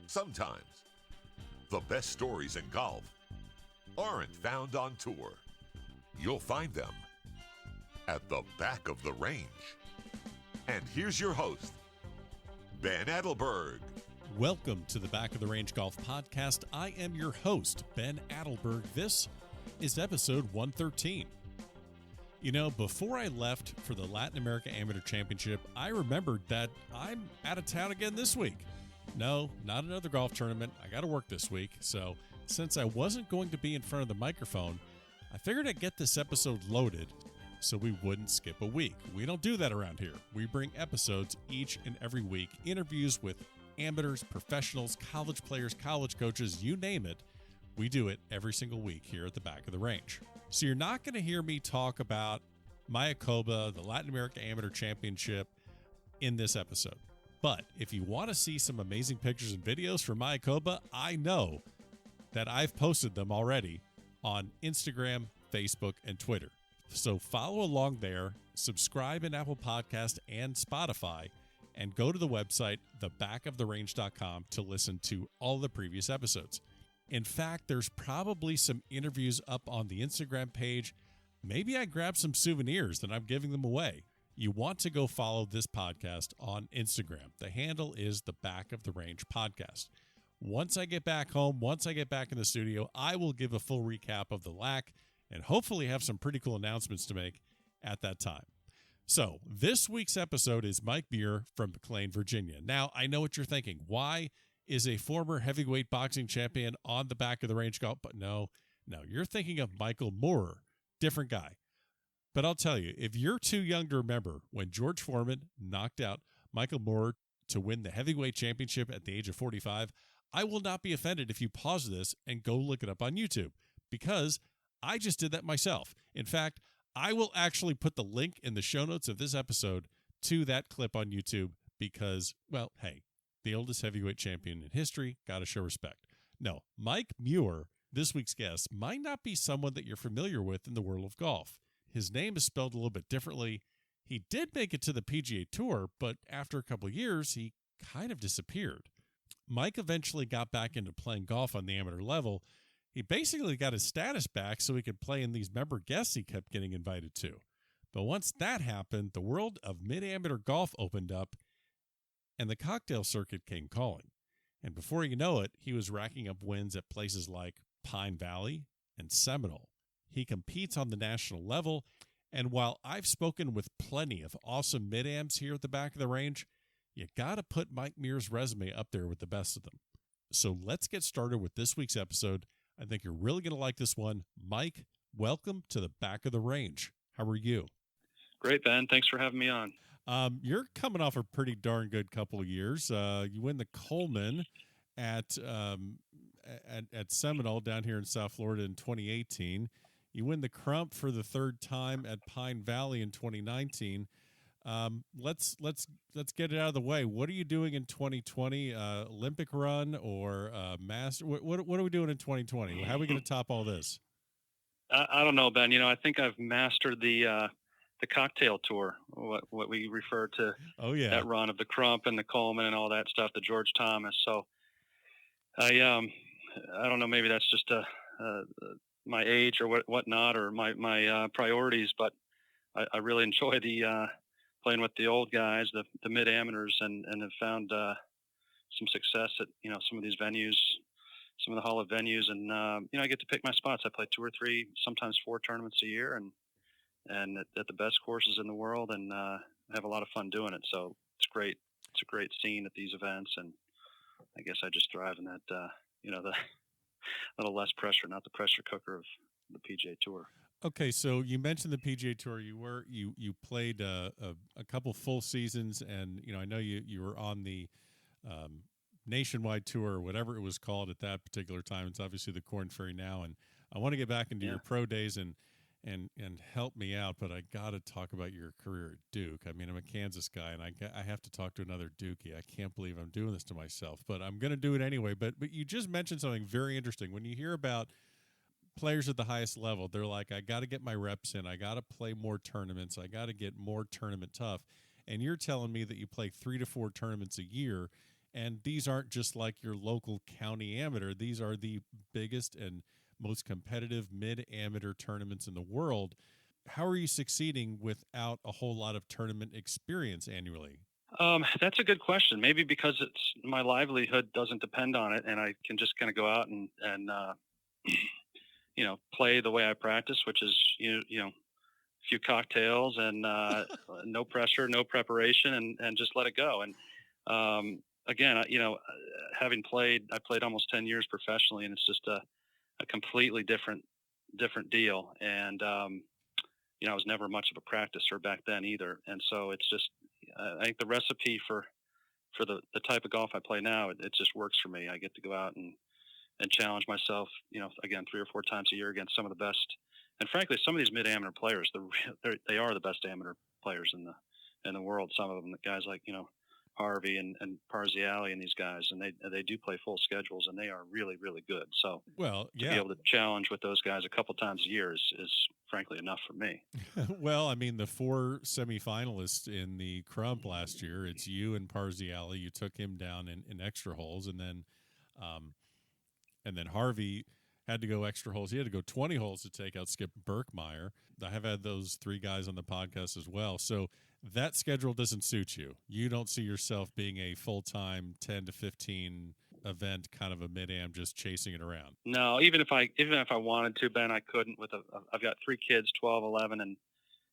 Sometimes the best stories in golf aren't found on tour. You'll find them at the back of the range. And here's your host, Ben Adelberg. Welcome to the Back of the Range Golf Podcast. I am your host, Ben Adelberg. This is episode 113. You know, before I left for the Latin America Amateur Championship, I remembered that I'm out of town again this week. No, not another golf tournament. I got to work this week. So since I wasn't going to be in front of the microphone, I figured I'd get this episode loaded so we wouldn't skip a week. We don't do that around here. We bring episodes each and every week, interviews with amateurs, professionals, college players, college coaches, you name it. We do it every single week here at the Back of the Range. So you're not going to hear me talk about Mayakoba, the Latin America Amateur Championship, in this episode. But if you want to see some amazing pictures and videos from Mayakoba, I know that I've posted them already on Instagram, Facebook, and Twitter. So follow along there, subscribe in Apple Podcast and Spotify, and go to the website, thebackoftherange.com, to listen to all the previous episodes. In fact, there's probably some interviews up on the Instagram page. Maybe I grabbed some souvenirs that I'm giving them away. You want to go follow this podcast on Instagram. The handle is the Back of the Range Podcast. Once I get back home, once I get back in the studio, I will give a full recap of the LAC and hopefully have some pretty cool announcements to make at that time. So this week's episode is Mike Muehr from Mclean, Virginia. Now, I know what you're thinking. Why is a former heavyweight boxing champion on the Back of the Range golf? But no, you're thinking of Michael Muehr, different guy. But I'll tell you, if you're too young to remember when George Foreman knocked out Michael Muehr to win the heavyweight championship at the age of 45, I will not be offended if you pause this and go look it up on YouTube, because I just did that myself. In fact, I will actually put the link in the show notes of this episode to that clip on YouTube because, well, hey, the oldest heavyweight champion in history, got to show respect. No, Mike Muehr, this week's guest, might not be someone that you're familiar with in the world of golf. His name is spelled a little bit differently. He did make it to the PGA Tour, but after a couple of years, he kind of disappeared. Mike eventually got back into playing golf on the amateur level. He basically got his status back so he could play in these member guests he kept getting invited to. But once that happened, the world of mid-amateur golf opened up, and the cocktail circuit came calling. And before you know it, he was racking up wins at places like Pine Valley and Seminole. He competes on the national level, and while I've spoken with plenty of awesome mid-ams here at the Back of the Range, you got to put Mike Muehr's resume up there with the best of them. So let's get started with this week's episode. I think you're really going to like this one. Mike, welcome to the Back of the Range. How are you? Great, Ben. Thanks for having me on. You're coming off a pretty darn good couple of years. You win the Coleman at Seminole down here in South Florida in 2018. You win the Crump for the third time at Pine Valley in 2019. Let's get it out of the way. What are you doing in 2020? Olympic run or master? What are we doing in 2020? How are we going to top all this? I don't know, Ben. You know, I think I've mastered the cocktail tour, what we refer to. Oh yeah, that run of the Crump and the Coleman and all that stuff, the George Thomas. So I don't know. Maybe that's just my age or whatnot, or my priorities. But I really enjoy the playing with the old guys, the mid amateurs, and have found some success at some of these venues, some of the Hall of venues, and I get to pick my spots. I play 2 or 3, sometimes 4 tournaments a year, and at the best courses in the world, and have a lot of fun doing it. So it's great. It's a great scene at these events, and I guess I just thrive in that. The little less pressure, not the pressure cooker of the PGA Tour. Okay, so you mentioned the PGA Tour. You played a couple full seasons, and I know you were on the Nationwide Tour, or whatever it was called at that particular time. It's obviously the Korn Ferry now, and I want to get back into your pro days and help me out, but I got to talk about your career at Duke. I mean, I'm a Kansas guy, and I have to talk to another Dookie. I can't believe I'm doing this to myself, but I'm going to do it anyway. But you just mentioned something very interesting. When you hear about players at the highest level, they're like, I got to get my reps in. I got to play more tournaments. I got to get more tournament tough. And you're telling me that you play 3 to 4 tournaments a year, And these aren't just like your local county amateur. These are the biggest and most competitive mid-amateur tournaments in the world. How are you succeeding without a whole lot of tournament experience annually? That's a good question. Maybe because my livelihood doesn't depend on it, and I can just kind of go out and play the way I practice, which is a few cocktails and no pressure, no preparation, and just let it go. And again, I played almost 10 years professionally, and it's just a completely different deal. And I was never much of a practicer back then either. And so it's just, I think the recipe for the type of golf I play now, it just works for me. I get to go out and challenge myself, again, 3 or 4 times a year against some of the best. And frankly, some of these mid-amateur players, they are the best amateur players in the world. Some of them, the guys like, Harvey and Parziale and these guys, and they do play full schedules, and they are really, really good. So to be able to challenge with those guys a couple times a year is frankly enough for me. Well, I mean, the 4 semifinalists in the Crump last year, it's you and Parziale. You took him down in extra holes, and then Harvey had to go extra holes. He had to go 20 holes to take out Skip Berkmeyer. I have had those 3 guys on the podcast as well. So that schedule doesn't suit you. You don't see yourself being a full-time 10 to 15 event kind of a mid-am just chasing it around. No, even if I wanted to, Ben, I couldn't. I've got 3 kids, 12, 11,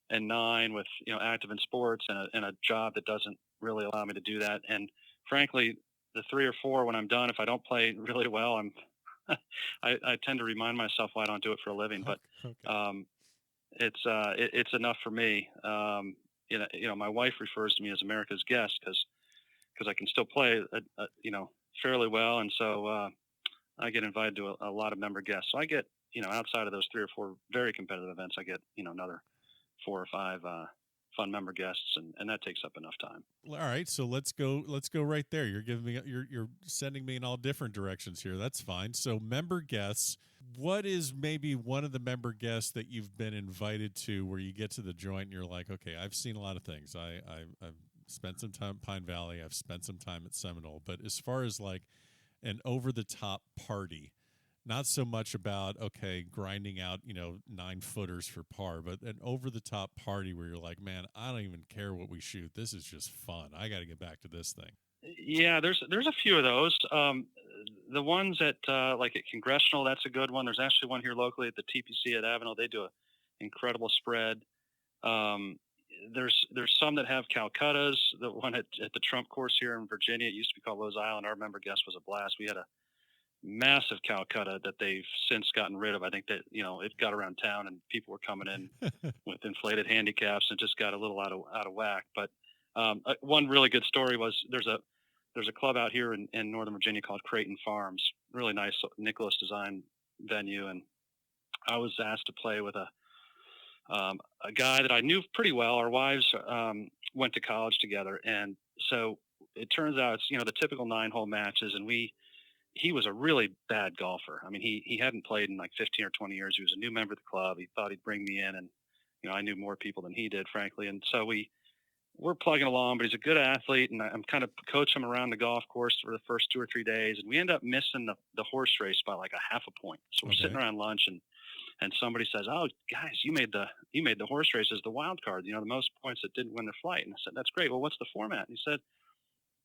and 9, with active in sports and a job that doesn't really allow me to do that. And frankly, the 3 or 4, when I'm done, if I don't play really well, I tend to remind myself why I don't do it for a living. But okay. It's enough for me. My wife refers to me as America's guest because I can still play, fairly well, and so I get invited to a lot of member guests. So I get, outside of those 3 or 4 very competitive events, I get another 4 or 5 fun member guests, and that takes up enough time. All right, so let's go right there. You're giving me you're sending me in all different directions here. That's fine. So member guests, what is maybe one of the member guests that you've been invited to where you get to the joint and you're like, okay, I've seen a lot of things. I've spent some time at Pine Valley. I've spent some time at Seminole. But as far as like an over-the-top party, not so much about, okay, grinding out, 9-footers for par, but an over-the-top party where you're like, man, I don't even care what we shoot. This is just fun. I got to get back to this thing. Yeah, there's a few of those. The ones at like at Congressional, that's a good one. There's actually one here locally at the TPC at Avenel. They do an incredible spread. There's some that have Calcuttas. The one at the Trump course here in Virginia, it used to be called Rose Island. Our member guest was a blast. We had a massive Calcutta that they've since gotten rid of. I think that it got around town and people were coming in with inflated handicaps and just got a little out of whack. But one really good story was there's a club out here in Northern Virginia called Creighton Farms. Really nice Nicholas design venue, and I was asked to play with a guy that I knew pretty well. Our wives went to college together, and so it turns out it's the typical 9-hole matches, and he was a really bad golfer. I mean, he hadn't played in like 15 or 20 years. He was a new member of the club. He thought he'd bring me in, and I knew more people than he did, frankly. And so we're plugging along, but he's a good athlete, and I'm kind of coaching him around the golf course for the first 2 or 3 days, and we end up missing the horse race by like a half a point. So we're sitting around lunch, and somebody says, "Oh, guys, you made the horse race as the wild card. The most points that didn't win their flight." And I said, "That's great. Well, what's the format?" And he said,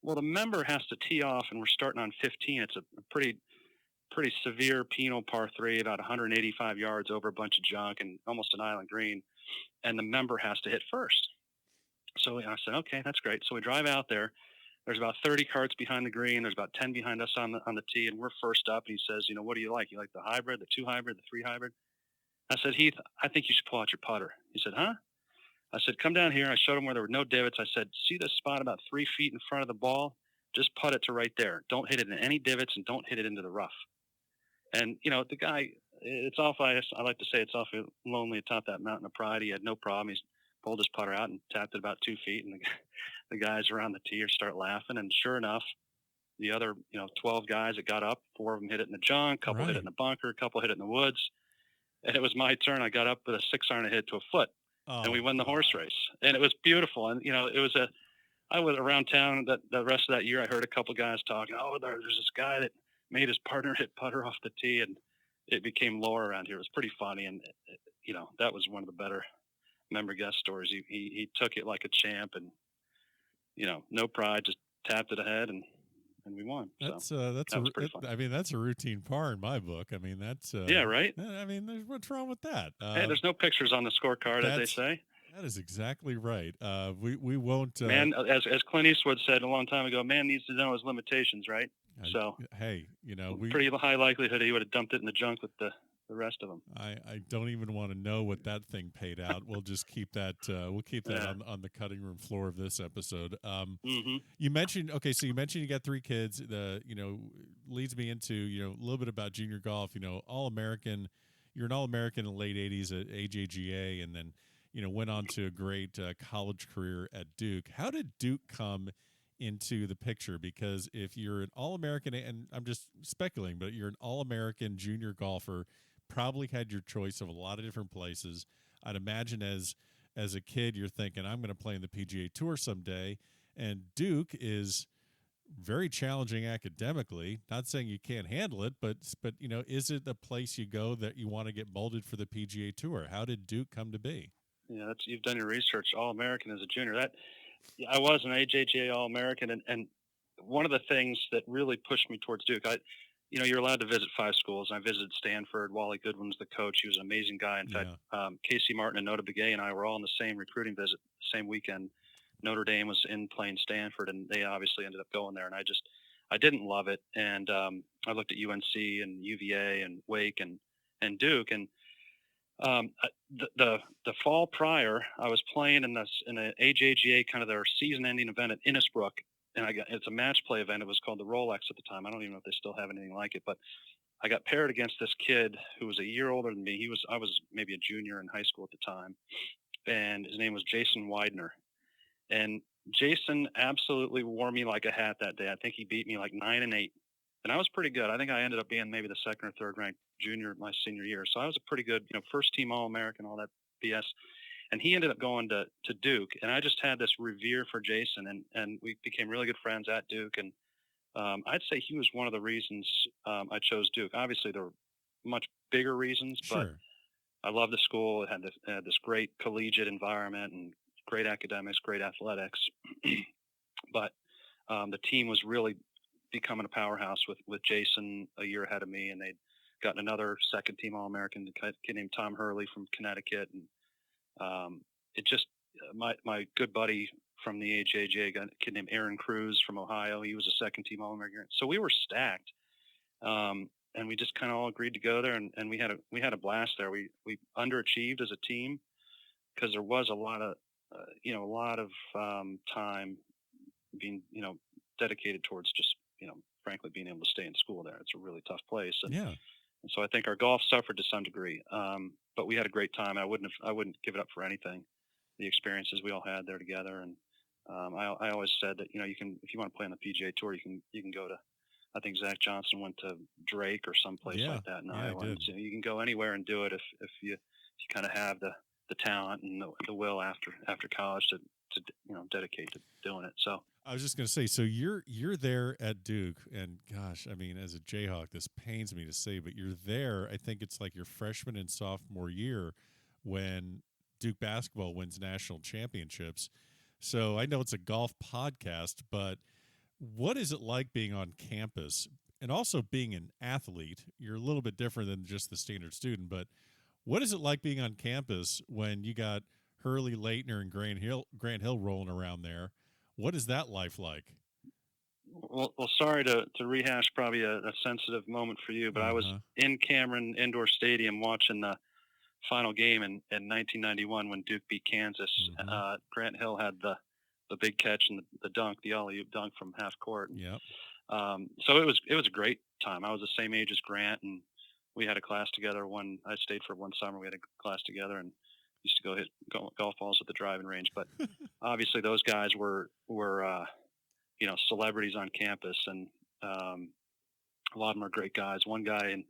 "Well, the member has to tee off, and we're starting on 15. It's a pretty severe penal par 3, about 185 yards over a bunch of junk and almost an island green, and the member has to hit first." So I said, "Okay, that's great." So we drive out there. There's about 30 carts behind the green. There's about 10 behind us on the tee, and we're first up. And he says, "What do you like? You like the hybrid, the 2 hybrid, the 3 hybrid?" I said, "Heath, I think you should pull out your putter." He said, "Huh?" I said, "Come down here." I showed him where there were no divots. I said, "See this spot about 3 feet in front of the ball? Just putt it to right there. Don't hit it in any divots, and don't hit it into the rough." And, the guy, it's awful. I like to say it's awfully lonely atop that mountain of pride. He had no problem. He's pulled his putter out and tapped it about 2 feet. And the guys around the tee start laughing. And sure enough, the other, 12 guys that got up, 4 of them hit it in the junk, a couple hit it in the bunker, a couple hit it in the woods. And it was my turn. I got up with a 6-iron and hit to a foot. And we won the horse race. And it was beautiful. And, it was I was around town the rest of that year. I heard a couple guys talking. Oh, there's this guy that made his partner hit putter off the tee, and it became lore around here. It was pretty funny, and that was one of the better member guest stories. He took it like a champ, and no pride, just tapped it ahead, and we won. That's that was pretty fun. I mean, that's a routine par in my book. I mean, that's yeah, right. I mean, what's wrong with that? Hey, there's no pictures on the scorecard, as they say. That is exactly right. We won't. Man, as Clint Eastwood said a long time ago, man needs to know his limitations, right? So hey, pretty high likelihood he would have dumped it in the junk with the rest of them. I don't even want to know what that thing paid out. We'll just keep that. We'll keep that on the cutting room floor of this episode. You mentioned you got 3 kids. Leads me into a little bit about junior golf. All-American. You're an All-American in the late '80s at AJGA, and then went on to a great college career at Duke. How did Duke come into the picture? Because if you're an All-American, and I'm just speculating, but you're an All-American junior golfer, probably had your choice of a lot of different places. I'd imagine as a kid, you're thinking, I'm going to play in the PGA Tour someday. And Duke is very challenging academically. Not saying you can't handle it, but is it a place you go that you want to get molded for the PGA Tour? How did Duke come to be? Yeah, you've done your research. All-American as a junior. I was an AJGA All-American, and one of the things that really pushed me towards Duke, you're allowed to visit 5 schools. I visited Stanford. Wally Goodwin's the coach. He was an amazing guy. In fact, Casey Martin and Nota Begay and I were all on the same recruiting visit the same weekend. Notre Dame was in playing Stanford, and they obviously ended up going there. And I didn't love it. And I looked at UNC and UVA and Wake and Duke. And the fall prior, I was playing in an AJGA kind of their season-ending event at Innisbrook. And it's a match play event. It was called the Rolex at the time. I don't even know if they still have anything like it, but I got paired against this kid who was a year older than me. I was maybe a junior in high school at the time, and his name was Jason Widener. And Jason absolutely wore me like a hat that day. I think he beat me like 9-8, and I was pretty good. I think I ended up being maybe the 2nd or 3rd ranked junior my senior year. So I was a pretty good, first team All-American, all that BS. And he ended up going to Duke, and I just had this revere for Jason, and we became really good friends at Duke. And I'd say he was one of the reasons I chose Duke. Obviously, there were much bigger reasons, but I love the school. It had this great collegiate environment and great academics, great athletics. But the team was really becoming a powerhouse with Jason a year ahead of me, and they'd gotten another 2nd team All-American, a kid named Tom Hurley from Connecticut, and it just my good buddy from the AJJ, a kid named Aaron Cruz from Ohio. He was a 2nd team All-American. So we were stacked, and we just kind of all agreed to go there, and we had a blast there. We underachieved as a team because there was a lot of time being dedicated towards just frankly being able to stay in school there. It's a really tough place, and so I think our golf suffered to some degree. But we had a great time. I wouldn't give it up for anything. The experiences we all had there together, and I always said that you can, if you want to play on the PGA Tour, you can go to. I think Zach Johnson went to Drake or someplace like that in Iowa. So you can go anywhere and do it if you kind of have the talent and the will after college to dedicate to doing it. So I was just going to say, so you're there at Duke, and gosh, I mean, as a Jayhawk, this pains me to say, but you're there. I think it's like your freshman and sophomore year when Duke basketball wins national championships. So I know it's a golf podcast, but what is it like being on campus and also being an athlete? You're a little bit different than just the standard student, but what is it like being on campus when you got Hurley, Leitner, and Grant Hill rolling around there? What is that life like? Well, sorry to rehash probably a sensitive moment for you, but I was in Cameron Indoor Stadium watching the final game in 1991 when Duke beat Kansas. Grant Hill had the big catch and the dunk, the alley-oop dunk from half court. Yep. So it was a great time. I was the same age as Grant, and we had a class together. I stayed for one summer. We had a class together and used to go hit golf balls at the driving range. But obviously those guys were celebrities on campus, and a lot of them are great guys. One guy, and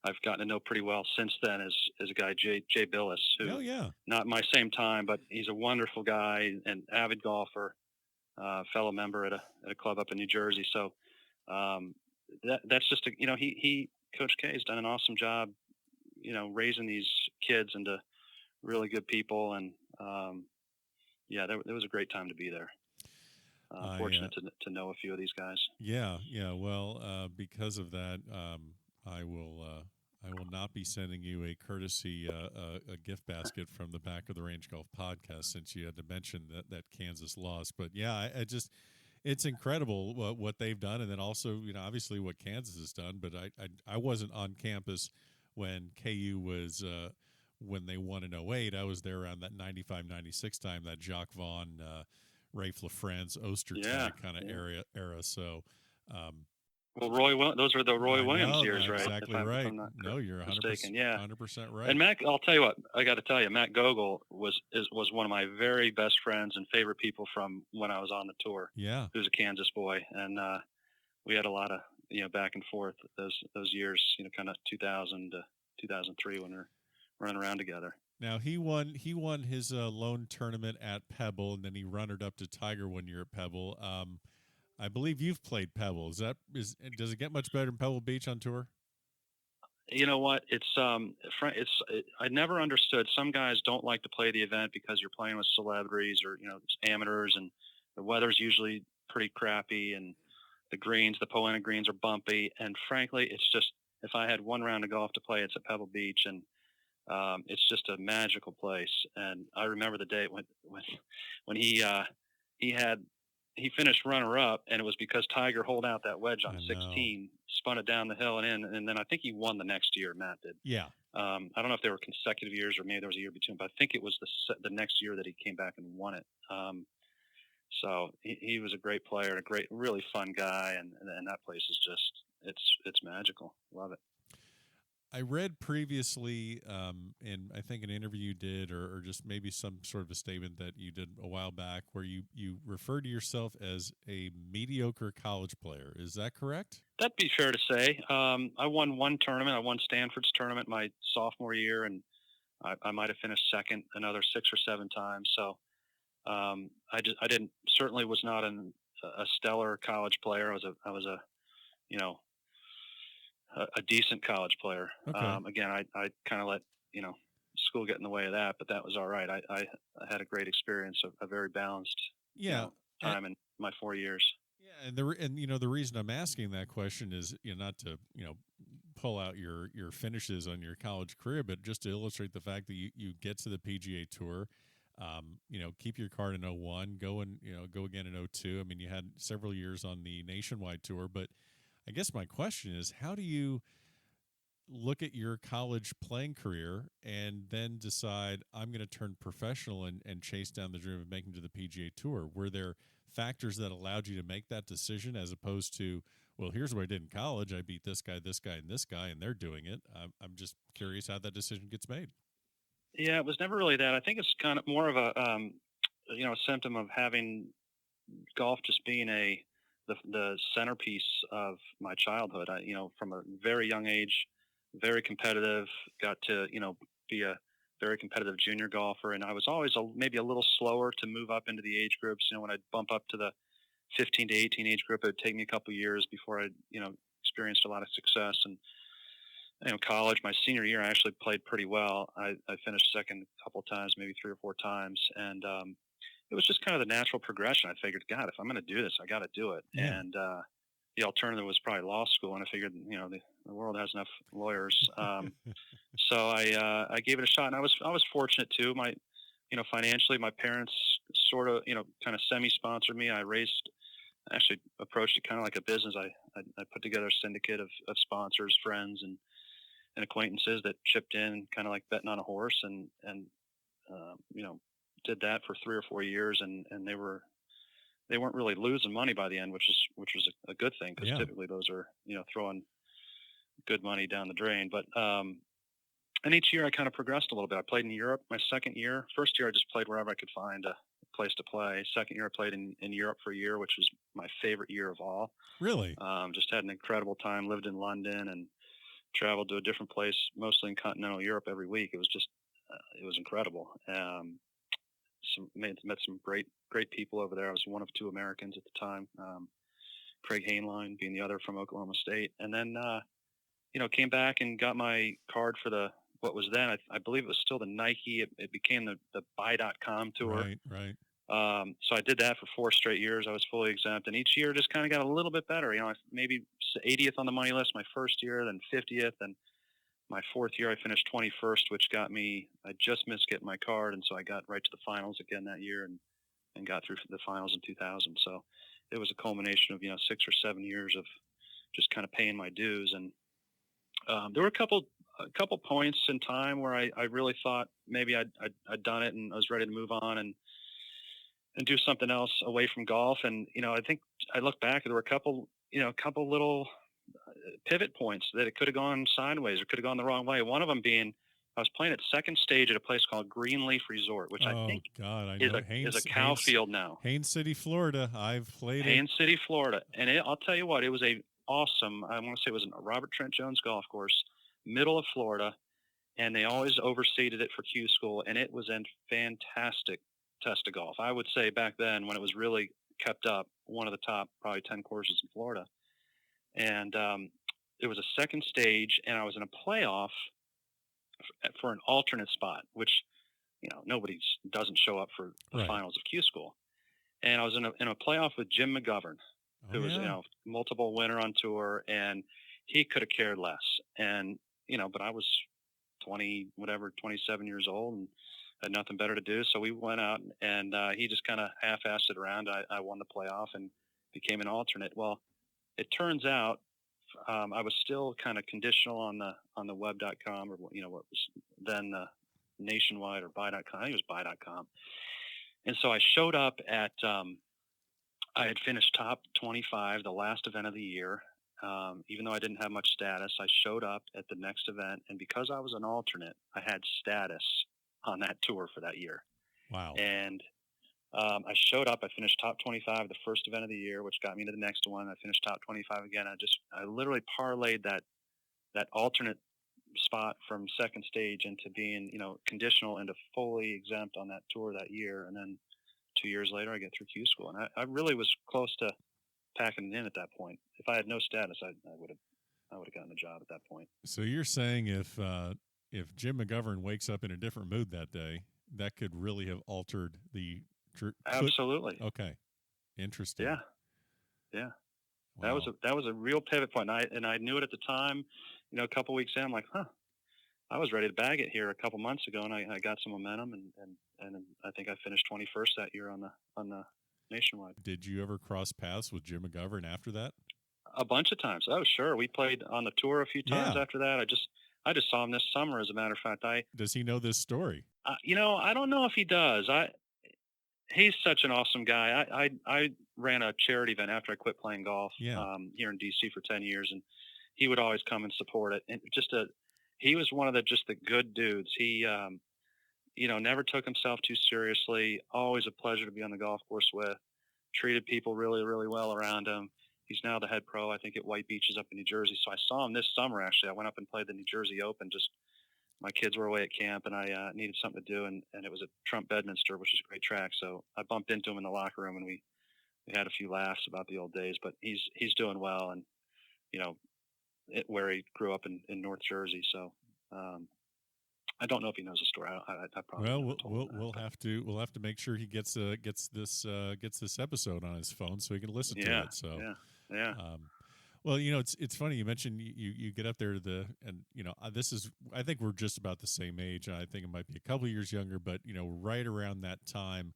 I've gotten to know pretty well since then, is a guy, Jay Billis, who not my same time, but he's a wonderful guy and avid golfer. fellow member at a club up in New Jersey. So that's just Coach K has done an awesome job, raising these kids into really good people, and there was a great time to be there. Fortunate to know a few of these guys. Yeah. Well, because of that, I will not be sending you a courtesy a gift basket from the Back of the Range Golf podcast, since you had to mention that Kansas loss. But yeah, I just, it's incredible what they've done, and then also obviously what Kansas has done. But I wasn't on campus when KU was when they won in 08. I was there around that 95-96 time, that Jacques Vaughn, Rafe LaFrance, Ostertag kind of era. So. Well, those are the Roy Williams years, right? Exactly right. No, you're 100%. 100% right. And Matt, I'll tell you what, I got to tell you, Matt Gogol was one of my very best friends and favorite people from when I was on the tour. Yeah, he was a Kansas boy, and we had a lot of back and forth those years, kind of 2000 to 2003 when we were running around together. Now he won his lone tournament at Pebble, and then he runnered up to Tiger one year at Pebble. I believe you've played Pebble. Does it get much better than Pebble Beach on tour? You know what? I never understood. Some guys don't like to play the event because you're playing with celebrities or amateurs, and the weather's usually pretty crappy, and the Poena greens are bumpy. And frankly, it's just, if I had one round of golf to play, it's at Pebble Beach, and it's just a magical place. And I remember the day when he finished runner-up, and it was because Tiger holed out that wedge on 16, spun it down the hill and in, and then I think he won the next year. Matt did. Yeah. I don't know if they were consecutive years or maybe there was a year between, but I think it was the next year that he came back and won it. So he was a great player, a great, really fun guy, and that place is just it's magical. Love it. I read previously, in I think an interview you did, or just maybe some sort of a statement that you did a while back, where you referred to yourself as a mediocre college player. Is that correct? That'd be fair to say. I won one tournament. I won Stanford's tournament my sophomore year, and I might have finished second another 6 or 7 times. So I certainly was not a stellar college player. I was a decent college player. Okay. Again, I kind of let school get in the way of that, but that was all right. I had a great experience, a very balanced time in my 4 years. Yeah, and the reason I'm asking that question is not to pull out your finishes on your college career, but just to illustrate the fact that you get to the PGA Tour. Keep your card in 01, go again in 02. I mean, you had several years on the nationwide tour, but I guess my question is, how do you look at your college playing career and then decide I'm going to turn professional and chase down the dream of making it to the PGA Tour? Were there factors that allowed you to make that decision, as opposed to, well, here's what I did in college. I beat this guy, and this guy, and they're doing it. I'm just curious how that decision gets made. Yeah, it was never really that. I think it's kind of more of a symptom of having golf just being the centerpiece of my childhood. From a very young age, very competitive, got to, be a very competitive junior golfer. And I was always maybe a little slower to move up into the age groups. When I'd bump up to the 15 to 18 age group, it would take me a couple of years before I, experienced a lot of success. And, college, my senior year, I actually played pretty well. I finished second a couple of times, maybe 3 or 4 times. And, it was just kind of the natural progression. I figured, God, if I'm going to do this, I got to do it. Yeah. And the alternative was probably law school. And I figured, the world has enough lawyers. So I gave it a shot, and I was fortunate too. Financially, my parents sort of, kind of semi-sponsored me. I actually approached it kind of like a business. I put together a syndicate of sponsors, friends, and acquaintances that chipped in, kind of like betting on a horse, and did that for 3 or 4 years, and they weren't really losing money by the end, which was a good thing, because typically those are throwing good money down the drain. But and each year I kind of progressed a little bit. I played in Europe my second year. First year I just played wherever I could find a place to play. Second year I played in Europe for a year, which was my favorite year of all. Really? Just had an incredible time. Lived in London and traveled to a different place, mostly in continental Europe, every week. It was just it was incredible. met some great people over there. I was one of 2 Americans at the time. Craig Hainline being the other from Oklahoma State, and then came back and got my card for what was then I believe it was still the Nike. It became the Buy.com tour. Right. So I did that for 4 straight years. I was fully exempt, and each year just kind of got a little bit better. Maybe 80th on the money list my first year, then 50th, and my 4th year I finished 21st, which got me. I just missed getting my card, and so I got right to the finals again that year, and got through the finals in 2000. So it was a culmination of 6 or 7 years of just kind of paying my dues. And there were a couple points in time where I really thought maybe I'd done it and I was ready to move on and do something else away from golf. And I think I look back, there were a couple little pivot points that it could have gone sideways or could have gone the wrong way. One of them being I was playing at second stage at a place called Greenleaf Resort, which I think is a cow field now. Haines City, Florida. I've played Haines City, Florida. And I'll tell you what, it was a awesome, I want to say it was a Robert Trent Jones golf course, middle of Florida, and they always overseeded it for Q School, and it was a fantastic test of golf. I would say back then when it was really kept up, one of the top probably 10 courses in Florida. And it was a second stage, and I was in a playoff for an alternate spot, which nobody doesn't show up for the finals of Q School. And I was in a playoff with Jim McGovern, who was multiple winner on tour, and he could have cared less. And but I was 27 years old and had nothing better to do, so we went out and he just kind of half-assed it around. I won the playoff and became an alternate. Well, it turns out I was still kind of conditional on the web.com or what was then Nationwide or buy.com. I think it was buy.com. And so I showed up at I had finished top 25 the last event of the year. Even though I didn't have much status, I showed up at the next event, and because I was an alternate, I had status on that tour for that year. Wow. And I showed up, I finished top 25 the first event of the year, which got me to the next one. I finished top 25 again. I literally parlayed that alternate spot from second stage into being, conditional and fully exempt on that tour that year. And then 2 years later, I get through Q School. And I really was close to packing it in at that point. If I had no status, I would have gotten the job at that point. So you're saying if Jim McGovern wakes up in a different mood that day, that could really have altered the Absolutely. Okay. Interesting. Yeah. Wow. That was a real pivot point. And I knew it at the time. A couple weeks in, I'm like, I was ready to bag it here a couple months ago, and I got some momentum, and I think I finished 21st that year on the Nationwide. Did you ever cross paths with Jim McGovern after that? A bunch of times. Oh, sure. We played on the tour a few times after that. I just saw him this summer, as a matter of fact. Does he know this story? I don't know if he does. He's such an awesome guy. I ran a charity event after I quit playing golf here in D.C. for 10 years, and he would always come and support it. And he was one of the good dudes. He, never took himself too seriously. Always a pleasure to be on the golf course with. Treated people really, really well around him. He's now the head pro, I think, at White Beaches up in New Jersey. So I saw him this summer, actually. I went up and played the New Jersey Open. My kids were away at camp, and I needed something to do, and it was at Trump Bedminster, which is a great track. So I bumped into him in the locker room, and we had a few laughs about the old days. But he's doing well, and where he grew up in North Jersey. So I don't know if he knows the story. I probably we'll have to make sure he gets this episode on his phone so he can listen to it. So yeah. Well, it's funny you mentioned you get up there this is, I think we're just about the same age. I think it might be a couple of years younger, but right around that time,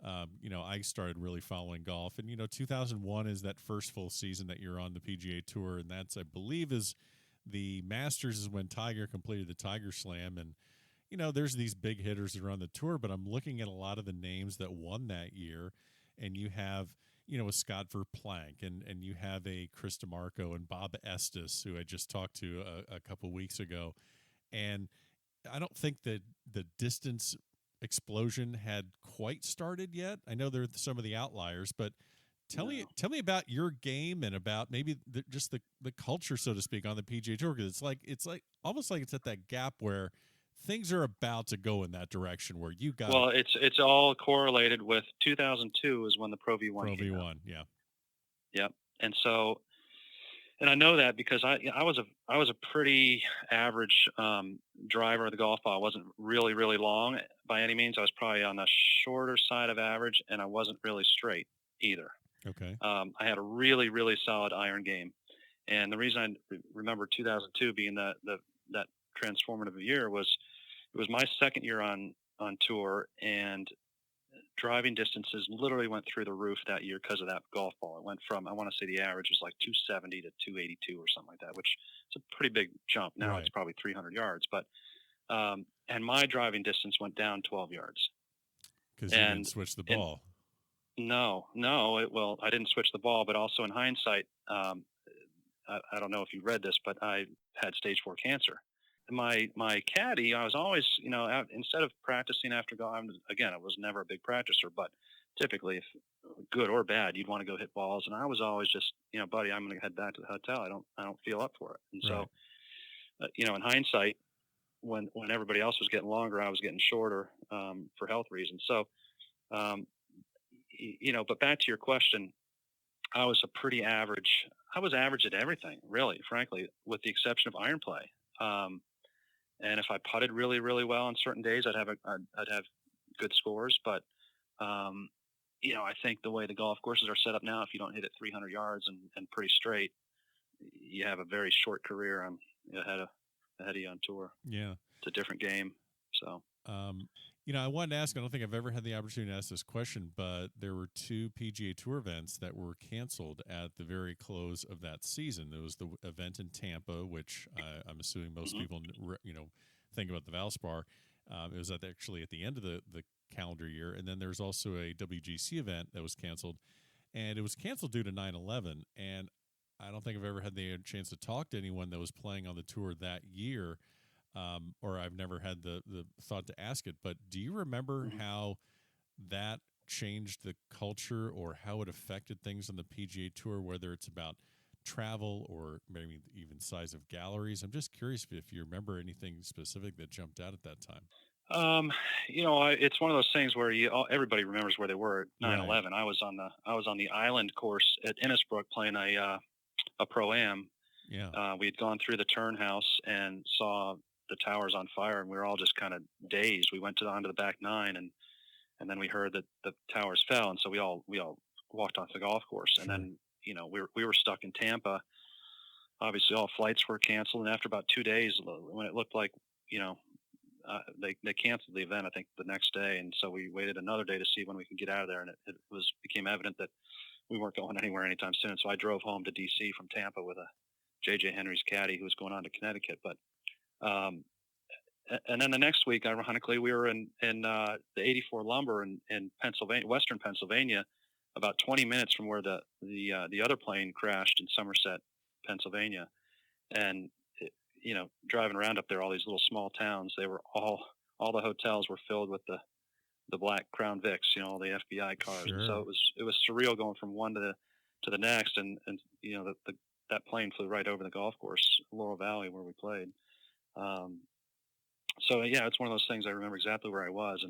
I started really following golf, and 2001 is that first full season that you're on the PGA Tour, and that's, I believe, is the Masters is when Tiger completed the Tiger Slam, and there's these big hitters that are on the tour, but I'm looking at a lot of the names that won that year, and you have a Scott Verplank, and you have a Chris DeMarco and Bob Estes, who I just talked to a couple weeks ago. And I don't think that the distance explosion had quite started yet. I know there are some of the outliers, but tell me about your game and about maybe the culture, so to speak, on the PGA Tour, because it's like almost like it's at that gap where things are about to go in that direction where you got Well, it's all correlated with 2002 is when the Pro V1 Pro came out. V1, yeah. Yep. And so, and I know that because I was a pretty average driver of the golf ball. I wasn't really long by any means. I was probably on the shorter side of average, and I wasn't really straight either. Okay. I had a really solid iron game, and the reason I remember 2002 being that transformative year was it was my second year on tour, and driving distances literally went through the roof that year because of that golf ball. It went from, I want to say the average was like 270 to 282 or something like that, which is a pretty big jump. Now Right. it's probably 300 yards, but and my driving distance went down 12 yards. Because you didn't switch the ball. No. Well, I didn't switch the ball, but also in hindsight, I don't know if you read this, but I had stage 4 cancer. My caddy, I was always, instead of practicing after golf, again, I was never a big practicer, but typically, if good or bad, you'd want to go hit balls, and I was always just, buddy, I'm going to head back to the hotel. I don't feel up for it, and right. So, in hindsight, when everybody else was getting longer, I was getting shorter for health reasons. So, but back to your question, I was average at everything, really, frankly, with the exception of iron play. And if I putted really well on certain days, I'd have good scores. But I think the way the golf courses are set up now, if you don't hit it 300 yards and pretty straight, you have a very short career ahead of you on tour. Yeah, it's a different game. So, I wanted to ask. I don't think I've ever had the opportunity to ask this question, but there were 2 PGA Tour events that were canceled at the very close of that season. There was the event in Tampa, which I'm assuming most people, think about the Valspar. It was actually at the end of the calendar year, and then there's also a WGC event that was canceled, and it was canceled due to 9/11. And I don't think I've ever had the chance to talk to anyone that was playing on the tour that year. Or I've never had the thought to ask it, but do you remember how that changed the culture or how it affected things on the PGA Tour, whether it's about travel or maybe even size of galleries? I'm just curious if you remember anything specific that jumped out at that time. It's one of those things where everybody remembers where they were at 9/11. Right. I was on the island course at Innisbrook playing a pro-am. Yeah. We had gone through the turnhouse and saw the towers on fire, and we were all just kind of dazed. We went onto the back 9, and then we heard that the towers fell, and so we all walked off the golf course. Sure. And then we were stuck in Tampa. Obviously, all flights were canceled, and after about 2 days, when it looked like they canceled the event, I think the next day, and so we waited another day to see when we could get out of there, and it became evident that we weren't going anywhere anytime soon. So I drove home to DC from Tampa with a J.J. Henry's caddy who was going on to Connecticut, but. And then the next week, ironically, we were in the 84 Lumber in Pennsylvania, Western Pennsylvania, about 20 minutes from where the other plane crashed in Somerset, Pennsylvania. And driving around up there, all these little small towns, they were all the hotels were filled with the black Crown Vics, all the FBI cars. Sure. And so it was surreal going from one to the next, and that plane flew right over the golf course, Laurel Valley, where we played. So yeah, it's one of those things. I remember exactly where I was,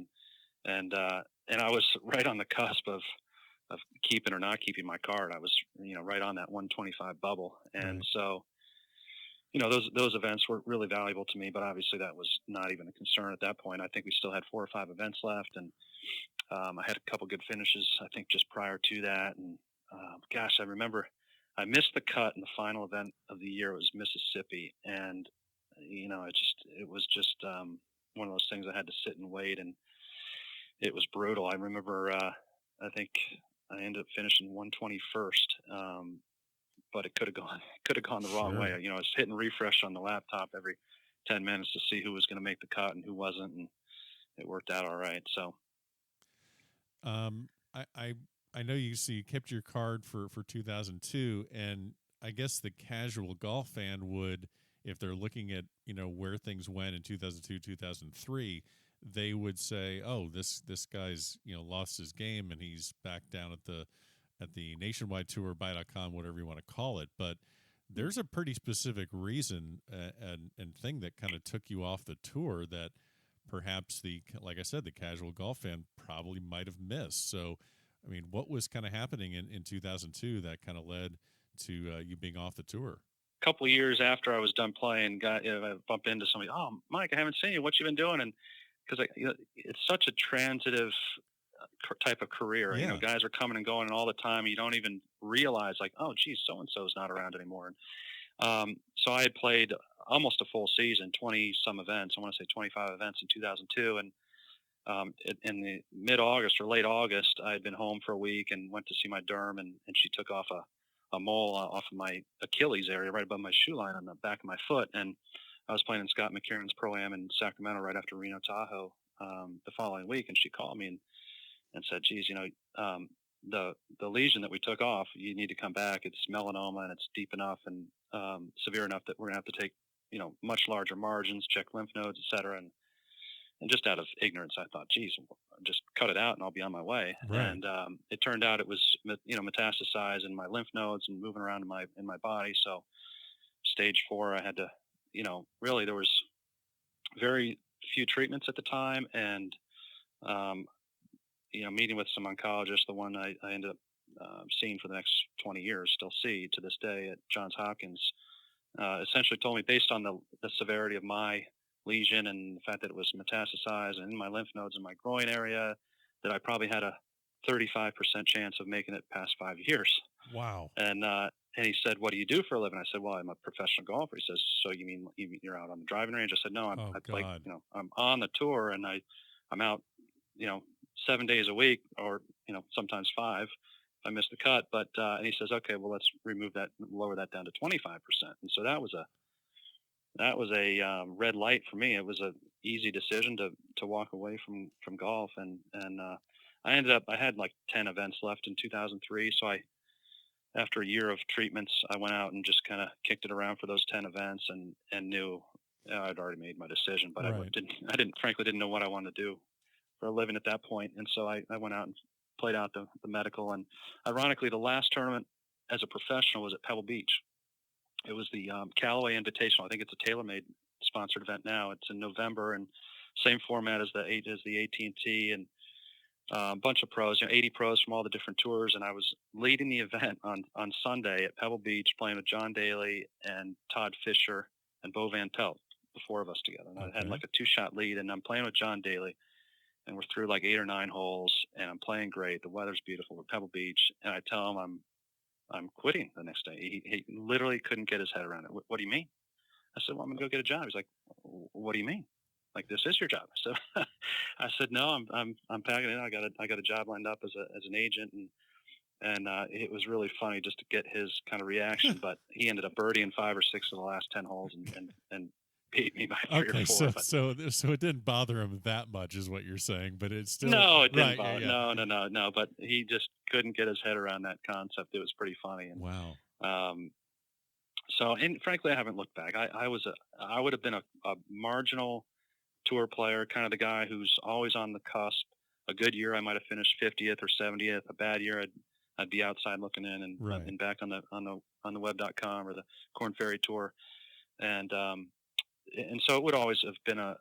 and I was right on the cusp of keeping or not keeping my card. I was right on that 125 bubble, and so those events were really valuable to me. But obviously, that was not even a concern at that point. I think we still had 4 or 5 events left, and I had a couple good finishes. I think just prior to that, and gosh, I remember I missed the cut in the final event of the year. It was Mississippi, and it was just one of those things I had to sit and wait, and it was brutal. I remember, I think I ended up finishing 121st, but it could have gone the wrong way. I was hitting refresh on the laptop every 10 minutes to see who was going to make the cut and who wasn't, and it worked out all right. So, I know you kept your card for 2002, and I guess the casual golf fan would, if they're looking at where things went in 2002, 2003, they would say, "Oh, this guy's lost his game and he's back down at the Nationwide Tour, buy.com, whatever you want to call it." But there's a pretty specific reason and thing that kind of took you off the tour that perhaps like I said, the casual golf fan probably might have missed. So, I mean, what was kind of happening in 2002 that kind of led to you being off the tour? A couple of years after I was done playing, I bumped into somebody. Oh, Mike, I haven't seen you. What you been doing? And because it's such a transitive type of career. Yeah. Guys are coming and going all the time. And you don't even realize, like, oh, geez, so and so's not around anymore. And so I had played almost a full season, 20 some events. I want to say 25 events in 2002, and in the mid-August or late August, I had been home for a week and went to see my derm, and she took off a mole off of my Achilles area right above my shoe line on the back of my foot. And I was playing in Scott McCarron's Pro-Am in Sacramento right after Reno Tahoe the following week, and she called me and said, geez, the lesion that we took off, you need to come back. It's melanoma, and it's deep enough and severe enough that we're going to have to take, much larger margins, check lymph nodes, et cetera. And just out of ignorance, I thought, geez, just cut it out and I'll be on my way. Right. And it turned out it was, metastasized in my lymph nodes and moving around in my body. So stage 4, I had to, really there was very few treatments at the time. And, meeting with some oncologists, the one I ended up seeing for the next 20 years, still see to this day at Johns Hopkins, essentially told me, based on the severity of my lesion and the fact that it was metastasized and in my lymph nodes in my groin area, that I probably had a 35% chance of making it past 5 years. Wow. And he said, what do you do for a living? I said, well, I'm a professional golfer. He says, so you mean you're out on the driving range? I said, no, I'm on the tour, and I'm out, 7 days a week, or, sometimes 5. I missed the cut, but, and he says, okay, well, let's remove that, lower that down to 25%. And so that was a red light for me. It was a easy decision to walk away from golf. And I had like 10 events left in 2003. So after a year of treatments, I went out and just kind of kicked it around for those 10 events and knew I'd already made my decision, but right. I didn't know what I wanted to do for a living at that point. And so I went out and played out the medical. And ironically, the last tournament as a professional was at Pebble Beach. It was the Callaway Invitational. I think it's a TaylorMade sponsored event now. It's in November, and same format as the AT&T, and a bunch of pros, 80 pros from all the different tours. And I was leading the event on Sunday at Pebble Beach, playing with John Daly and Todd Fisher and Bo Van Pelt, the 4 of us together. And I had like a 2-shot lead, and I'm playing with John Daly, and we're through like 8 or 9 holes, and I'm playing great. The weather's beautiful. We're at Pebble Beach, and I tell him I'm quitting the next day. He literally couldn't get his head around it. What do you mean? I said, well, I'm going to go get a job. He's like, what do you mean? Like, this is your job. So I said, no, I'm packing it. I got a job lined up as an agent. And it was really funny just to get his kind of reaction, but he ended up birdieing 5 or 6 of the last 10 holes and beat me by 3 or 4. So it didn't bother him that much, is what you're saying, but it's still it didn't right, bother. Yeah. No. But he just couldn't get his head around that concept. It was pretty funny. And, wow. So, and frankly, I haven't looked back. I would have been a marginal tour player, kind of the guy who's always on the cusp. A good year, I might have finished 50th or 70th. A bad year, I'd be outside looking in and back on the web.com or the Corn Ferry Tour, and so it would always have been a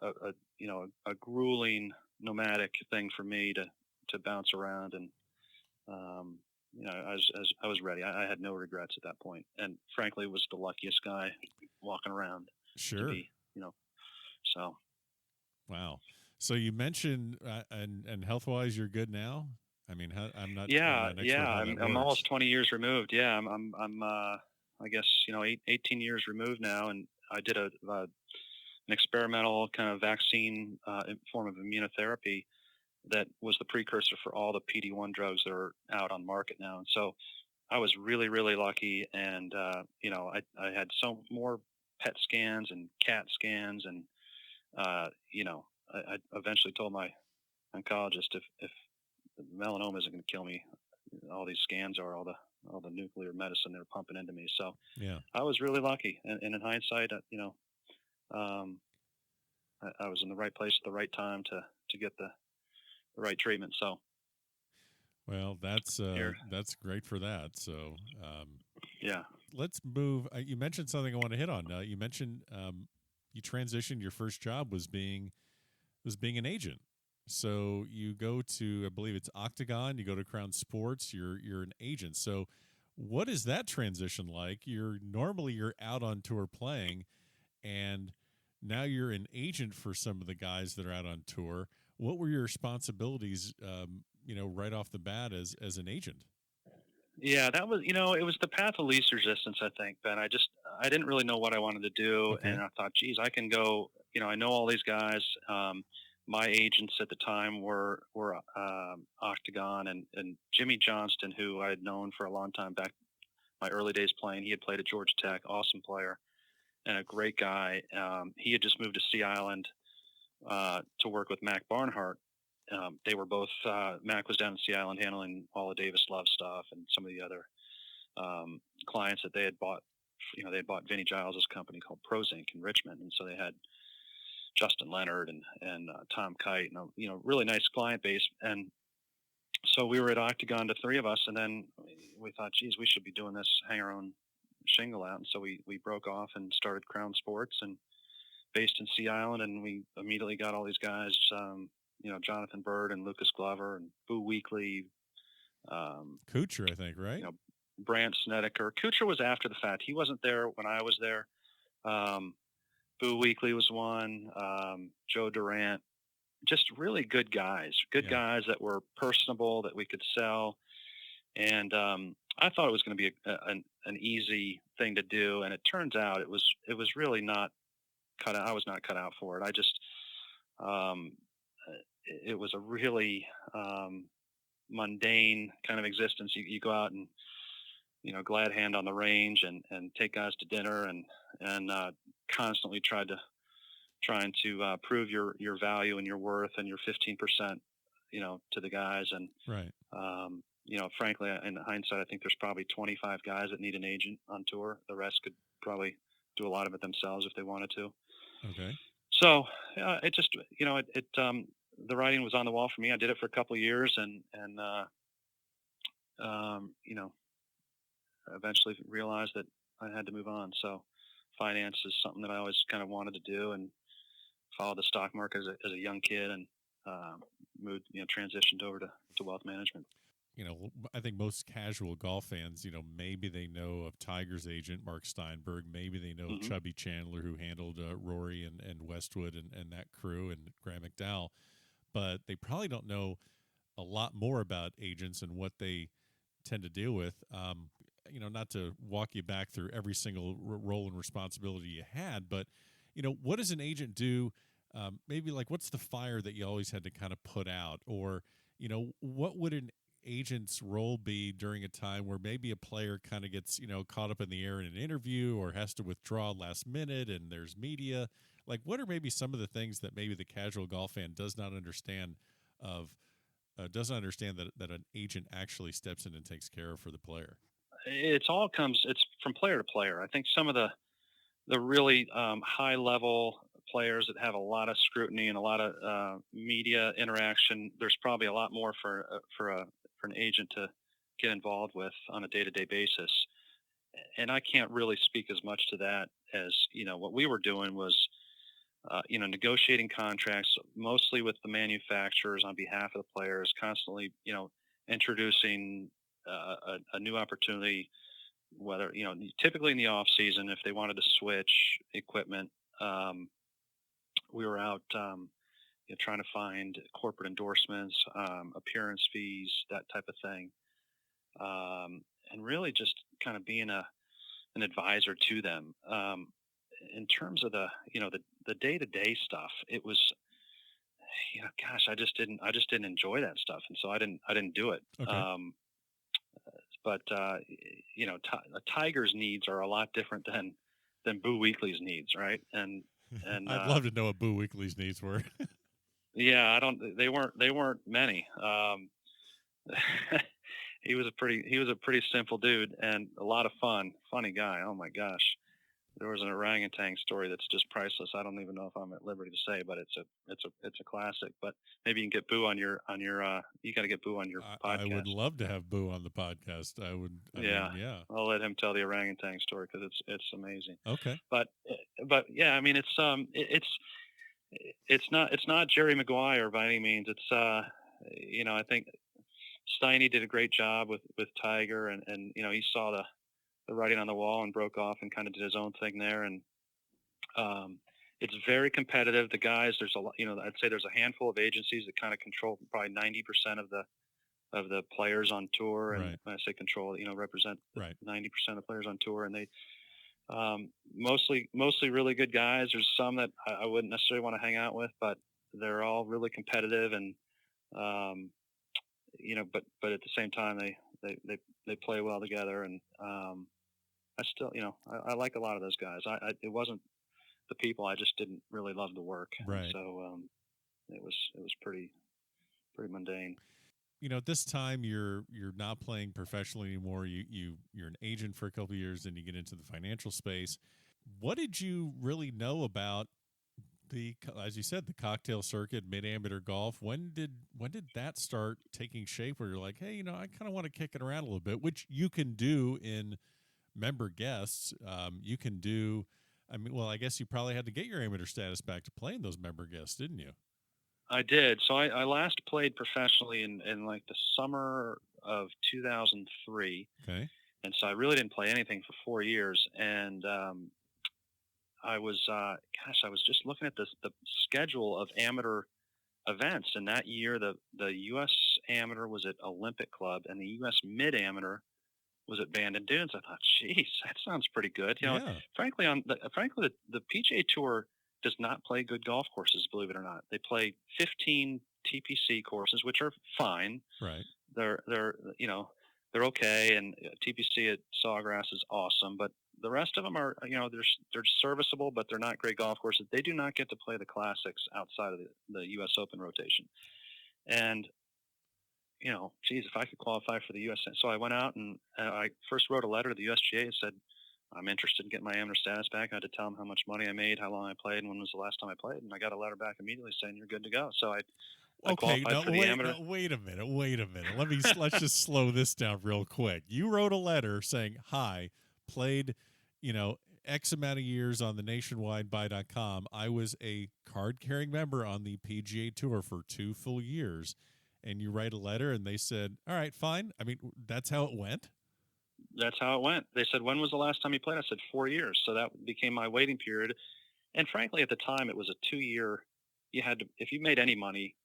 grueling nomadic thing for me to bounce around, and I was ready. I had no regrets at that point, and frankly, was the luckiest guy walking around. Sure. To be, so. Wow. So you mentioned and health wise, you're good now. I mean, I'm not. Yeah. I'm almost 20 years removed. Yeah. I'm I guess 18 years removed now, and I did an experimental kind of vaccine form of immunotherapy that was the precursor for all the PD-1 drugs that are out on market now. And so I was really, really lucky. And, I had more PET scans and CAT scans. And, I eventually told my oncologist, if melanoma isn't going to kill me, all these scans are all the nuclear medicine they're pumping into me. So yeah, I was really lucky. And in hindsight, I was in the right place at the right time to get the right treatment. So, well, that's great for that. So, Yeah. Let's move. You mentioned something I want to hit on. You mentioned you transitioned. Your first job was being an agent. So you go to, I believe it's Octagon. You go to Crown Sports. You're an agent. So what is that transition like? You're out on tour playing, and now you're an agent for some of the guys that are out on tour. What were your responsibilities? Right off the bat as an agent. Yeah, that was, it was the path of least resistance, I think, Ben. I didn't really know what I wanted to do. Okay. And I thought, geez, I can go, I know all these guys. My agents at the time were Octagon and Jimmy Johnston, who I had known for a long time back my early days playing. He had played at Georgia Tech, awesome player and a great guy. He had just moved to Sea Island to work with Mac Barnhart. They were both, Mac was down in Sea Island handling all the Davis Love stuff and some of the other clients that they had bought. They had bought Vinnie Giles' company called Prozinc in Richmond. And so they had Justin Leonard and Tom Kite, and, really nice client base. And so we were at Octagon, the three of us, and then we thought, geez, we should be doing this, hang our own shingle out. And so we broke off and started Crown Sports and based in Sea Island. And we immediately got all these guys, Jonathan Bird and Lucas Glover and Boo Weekley. Kuchar, I think, right? Brant Snedeker. Kuchar was after the fact. He wasn't there when I was there. Boo Weekley was one. Joe Durant. Just really good guys. Guys that were personable, that we could sell. And I thought it was going to be an easy thing to do, and it turns out it was really not cut out. I was not cut out for it. I just it was a really mundane kind of existence. You go out and glad hand on the range and take guys to dinner and constantly trying to prove your value and your worth and your 15%, to the guys. And right. Frankly, in hindsight, I think there's probably 25 guys that need an agent on tour. The rest could probably do a lot of it themselves if they wanted to. Okay. So it just, the writing was on the wall for me. I did it for a couple of years and eventually realized that I had to move on. So finance is something that I always kind of wanted to do, and followed the stock market as a young kid, and moved, transitioned over to wealth management. I think most casual golf fans, maybe they know of Tiger's agent, Mark Steinberg. Maybe they know Mm-hmm. Chubby Chandler, who handled Rory and Westwood and that crew, and Graham McDowell. But they probably don't know a lot more about agents and what they tend to deal with. Not to walk you back through every single role and responsibility you had, but, what does an agent do? Maybe like what's the fire that you always had to kind of put out? Or, what would an agent's role be during a time where maybe a player kind of gets, caught up in the air in an interview or has to withdraw last minute and there's media? Like, what are maybe some of the things that maybe the casual golf fan does not understand that an agent actually steps in and takes care of for the player? It's from player to player. I think some of the really high level players that have a lot of scrutiny and a lot of media interaction, there's probably a lot more for an agent to get involved with on a day-to-day basis. And I can't really speak as much to that as, what we were doing was, negotiating contracts mostly with the manufacturers on behalf of the players, constantly, introducing a new opportunity, whether, typically in the off season, if they wanted to switch equipment, we were out, trying to find corporate endorsements, appearance fees, that type of thing. And really just kind of being an advisor to them. In terms of the day-to-day stuff, it was, I just didn't enjoy that stuff. And so I didn't do it. Okay. But Tiger's needs are a lot different than Boo Weekley's needs. Right. And I'd love to know what Boo Weekley's needs were. Yeah, they weren't many. He was a pretty simple dude and a lot of funny guy. Oh my gosh. there was an orangutan story that's just priceless. I don't even know if I'm at liberty to say, but it's a classic. But maybe you can get Boo on your you got to get Boo on your podcast. I would love to have Boo on the podcast. I would. I mean, yeah. I'll let him tell the orangutan story because it's amazing. Okay. But yeah, I mean it's not Jerry Maguire by any means. It's I think Steiny did a great job with Tiger, and he saw the writing on the wall and broke off and kind of did his own thing there. And it's very competitive. The guys, there's a lot, I'd say there's a handful of agencies that kind of control probably 90% of the players on tour. And right. when I say control, represent right. 90% of the players on tour. And they mostly really good guys. There's some that I wouldn't necessarily want to hang out with, but they're all really competitive and, but at the same time, they play well together. And, I still, I like a lot of those guys. It wasn't the people. I just didn't really love the work. Right. And so, it was pretty mundane. At this time you're not playing professionally anymore. You're an agent for a couple of years, and you get into the financial space. What did you really know about as you said, the cocktail circuit, mid-amateur golf? When did that start taking shape where you're like, hey, I kind of want to kick it around a little bit, which you can do in member guests. You can do, I guess you probably had to get your amateur status back to playing those member guests, didn't you? I did. So I last played professionally in like the summer of 2003. Okay. And so I really didn't play anything for 4 years. And I was just looking at the schedule of amateur events. And that year, the U.S. Amateur was at Olympic Club, and the U.S. Mid Amateur was at Bandon Dunes. I thought, geez, that sounds pretty good. Frankly, the PGA Tour does not play good golf courses, believe it or not. They play 15 TPC courses, which are fine. Right. They're okay, and TPC at Sawgrass is awesome, but the rest of them are, they're serviceable, but they're not great golf courses. They do not get to play the classics outside of the U.S. Open rotation. And, geez, if I could qualify for the U.S. So I went out and I first wrote a letter to the USGA and said, I'm interested in getting my amateur status back. I had to tell them how much money I made, how long I played, and when was the last time I played. And I got a letter back immediately saying, you're good to go. So I qualified for the amateur. Wait a minute. Let's just slow this down real quick. You wrote a letter saying, hi, played, X amount of years on the nationwidebuy.com. I was a card-carrying member on the PGA Tour for 2 full years. And you write a letter, and they said, all right, fine. That's how it went? That's how it went. They said, when was the last time you played? I said, 4 years. So that became my waiting period. And frankly, at the time, it was a 2-year. You had to, if you made any money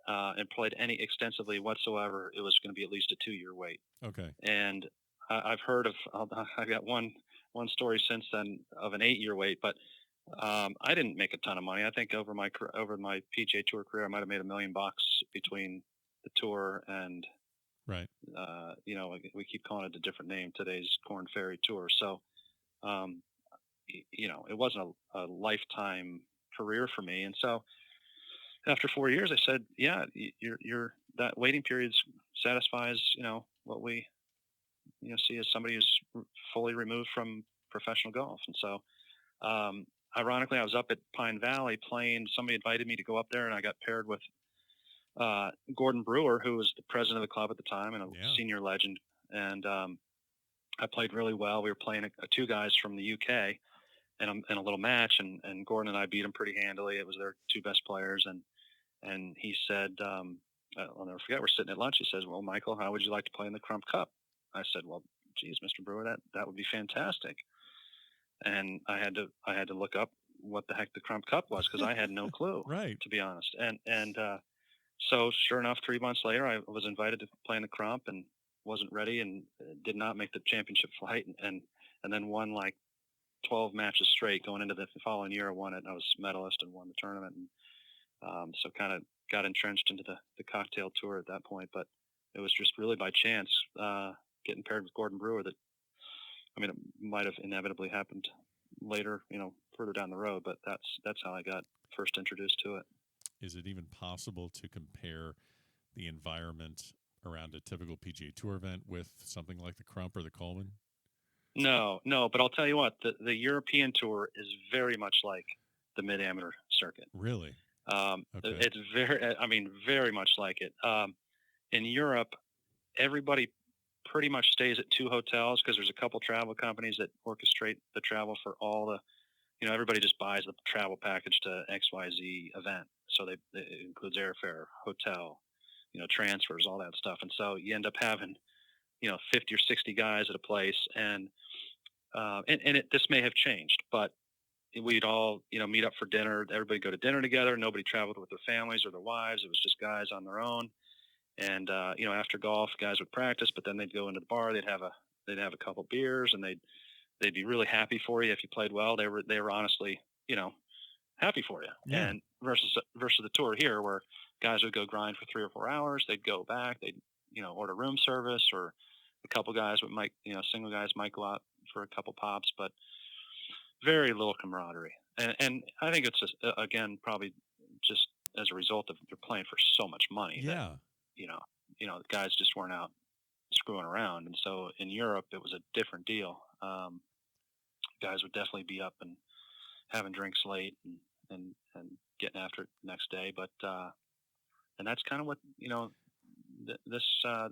and played any extensively whatsoever, it was going to be at least a 2-year wait. Okay. And I've heard of, I've got one story since then of an 8-year wait, but I didn't make a ton of money. I think over my PGA Tour career, I might have made $1 million between the tour and, right. We keep calling it a different name, today's Corn Ferry Tour. So, it wasn't a lifetime career for me. And so after 4 years, I said, yeah, you're that waiting period satisfies, what we, see as somebody who's fully removed from professional golf. And so, ironically, I was up at Pine Valley playing. Somebody invited me to go up there, and I got paired with Gordon Brewer, who was the president of the club at the time and a senior legend. And I played really well. We were playing 2 guys from the UK in a little match, and Gordon and I beat him pretty handily. It was their 2 best players. And he said, I'll never forget, we're sitting at lunch. He says, well, Michael, how would you like to play in the Crump Cup? I said, well, geez, Mr. Brewer, that would be fantastic. And I had to look up what the heck the Crump Cup was, because I had no clue, right, to be honest. And so sure enough, 3 months later, I was invited to play in the Crump and wasn't ready and did not make the championship flight, and then won like 12 matches straight going into the following year. I won it, and I was medalist and won the tournament. And so kind of got entrenched into the cocktail tour at that point. But it was just really by chance getting paired with Gordon Brewer that, it might have inevitably happened later, further down the road, but that's how I got first introduced to it. Is it even possible to compare the environment around a typical PGA Tour event with something like the Crump or the Coleman? No. But I'll tell you what, the European tour is very much like the mid-amateur circuit. Really? Okay. It's very much like it. In Europe, everybody pretty much stays at 2 hotels because there's a couple travel companies that orchestrate the travel for all the, everybody just buys the travel package to XYZ event. So it includes airfare, hotel, transfers, all that stuff. And so you end up having, 50 or 60 guys at a place. And this may have changed, but we'd all, meet up for dinner. Everybody go to dinner together. Nobody traveled with their families or their wives. It was just guys on their own. And after golf, guys would practice, but then they'd go into the bar. They'd have a couple beers, and they'd be really happy for you if you played well. They were honestly, happy for you. Yeah. And versus the tour here, where guys would go grind for 3 or 4 hours. They'd go back. They'd order room service, or a couple guys single guys might go out for a couple pops, but very little camaraderie. And I think it's just, again, probably just as a result of you're playing for so much money. Yeah. That, the guys just weren't out screwing around. And so in Europe, it was a different deal. Guys would definitely be up and having drinks late and getting after it the next day. But, and that's kind of what, this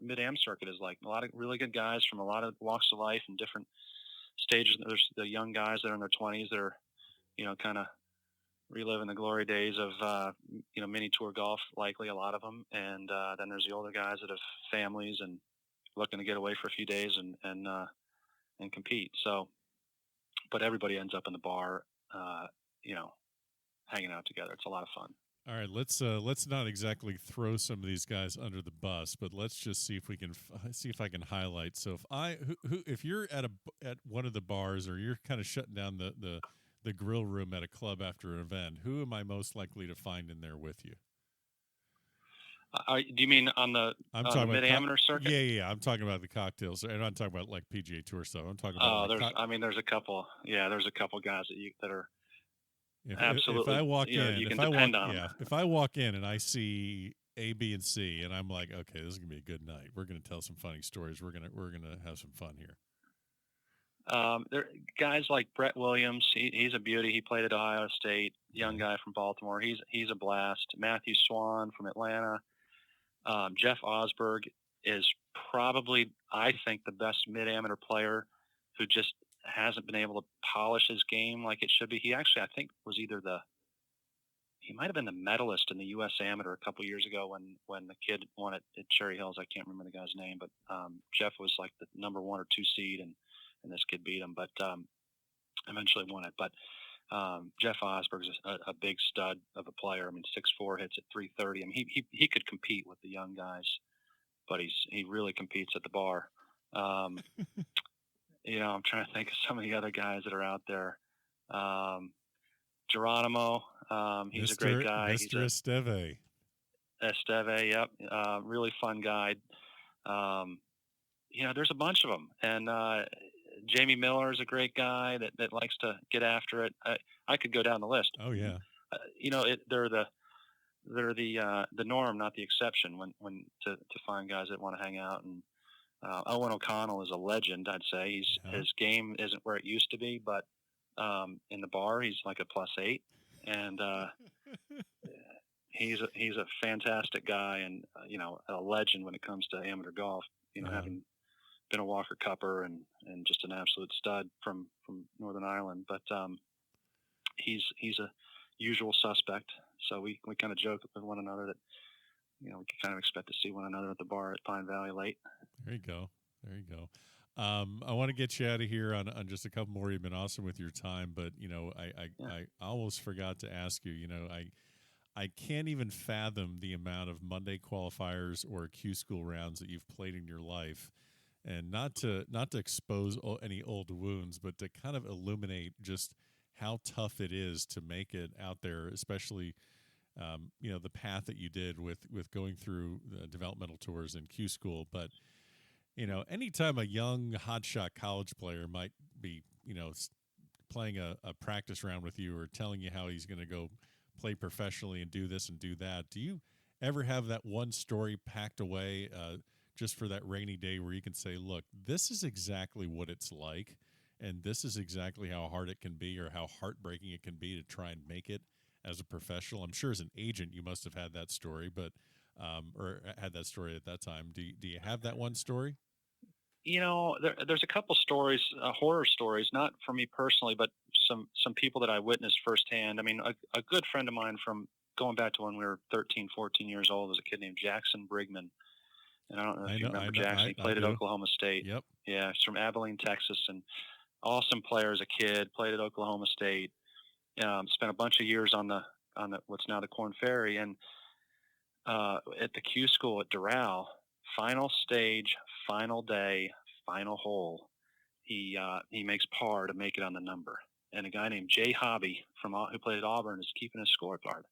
mid-am circuit is like. A lot of really good guys from a lot of walks of life and different stages. There's the young guys that are in their 20s that are, kind of reliving the glory days of, mini tour golf, likely a lot of them. And then there's the older guys that have families and looking to get away for a few days and compete. So, but everybody ends up in the bar, hanging out together. It's a lot of fun. All right, let's not exactly throw some of these guys under the bus, but let's just see if we can see if I can highlight. So if you're at one of the bars, or you're kind of shutting down the grill room at a club after an event, who am I most likely to find in there with you? Do you mean on the mid-amateur circuit? Yeah. I'm talking about the cocktails, and I'm not talking about like PGA Tour stuff. I'm talking about. There's a couple. Yeah, there's a couple guys that are. Absolutely. If I walk in, you can depend on them. If I walk in and I see A, B, and C, and I'm like, okay, this is gonna be a good night. We're gonna tell some funny stories. We're gonna have some fun here. There guys like Brett Williams. He's a beauty. He played at Ohio State. Young guy from Baltimore. He's a blast. Matthew Swan from Atlanta. Jeff Osberg is probably, I think, the best mid-amateur player who just hasn't been able to polish his game like it should be. He actually, I think, was he might have been the medalist in the U.S. Amateur a couple years ago when the kid won it at Cherry Hills. I can't remember the guy's name, but Jeff was like the number 1 or 2 seed, and this kid beat him, but eventually won it. But Jeff Osberg's a big stud of a player. I mean, 6'4", hits at 330. I mean, he could compete with the young guys, but he really competes at the bar. I'm trying to think of some of the other guys that are out there. Geronimo, he's a great guy. Mr. Esteve. Esteve, yep. Really fun guy. There's a bunch of them. And Jamie Miller is a great guy that likes to get after it. I could go down the list. Oh yeah. They're the norm, not the exception. When to find guys that want to hang out. And Owen O'Connell is a legend. I'd say his game isn't where it used to be, but in the bar he's like a +8, and he's a fantastic guy, and a legend when it comes to amateur golf. Having been a Walker Cupper and just an absolute stud from Northern Ireland, but he's a usual suspect. So we kind of joke with one another that we can kind of expect to see one another at the bar at Pine Valley late. There you go. I want to get you out of here on just a couple more. You've been awesome with your time, but I almost forgot to ask you. I can't even fathom the amount of Monday qualifiers or Q school rounds that you've played in your life. And not to expose any old wounds, but to kind of illuminate just how tough it is to make it out there, especially the path that you did with going through the developmental tours and Q school. But anytime a young hotshot college player might be playing a practice round with you or telling you how he's going to go play professionally and do this and do that, do you ever have that one story packed away just for that rainy day where you can say, look, this is exactly what it's like and this is exactly how hard it can be, or how heartbreaking it can be to try and make it as a professional. I'm sure as an agent you must have had that story, but or had that story at that time. Do you have that one story? There's a couple stories, horror stories, not for me personally, but some people that I witnessed firsthand. I mean, a good friend of mine from going back to when we were 13, 14 years old was a kid named Jackson Brigman. And I don't know if you remember Jackson. He played at Oklahoma State. Yep. Yeah, he's from Abilene, Texas, and awesome player as a kid. Played at Oklahoma State. Spent a bunch of years on the what's now the Corn Ferry, and at the Q School at Doral. Final stage, final day, final hole. He makes par to make it on the number, and a guy named Jay Hobby who played at Auburn is keeping his scorecard.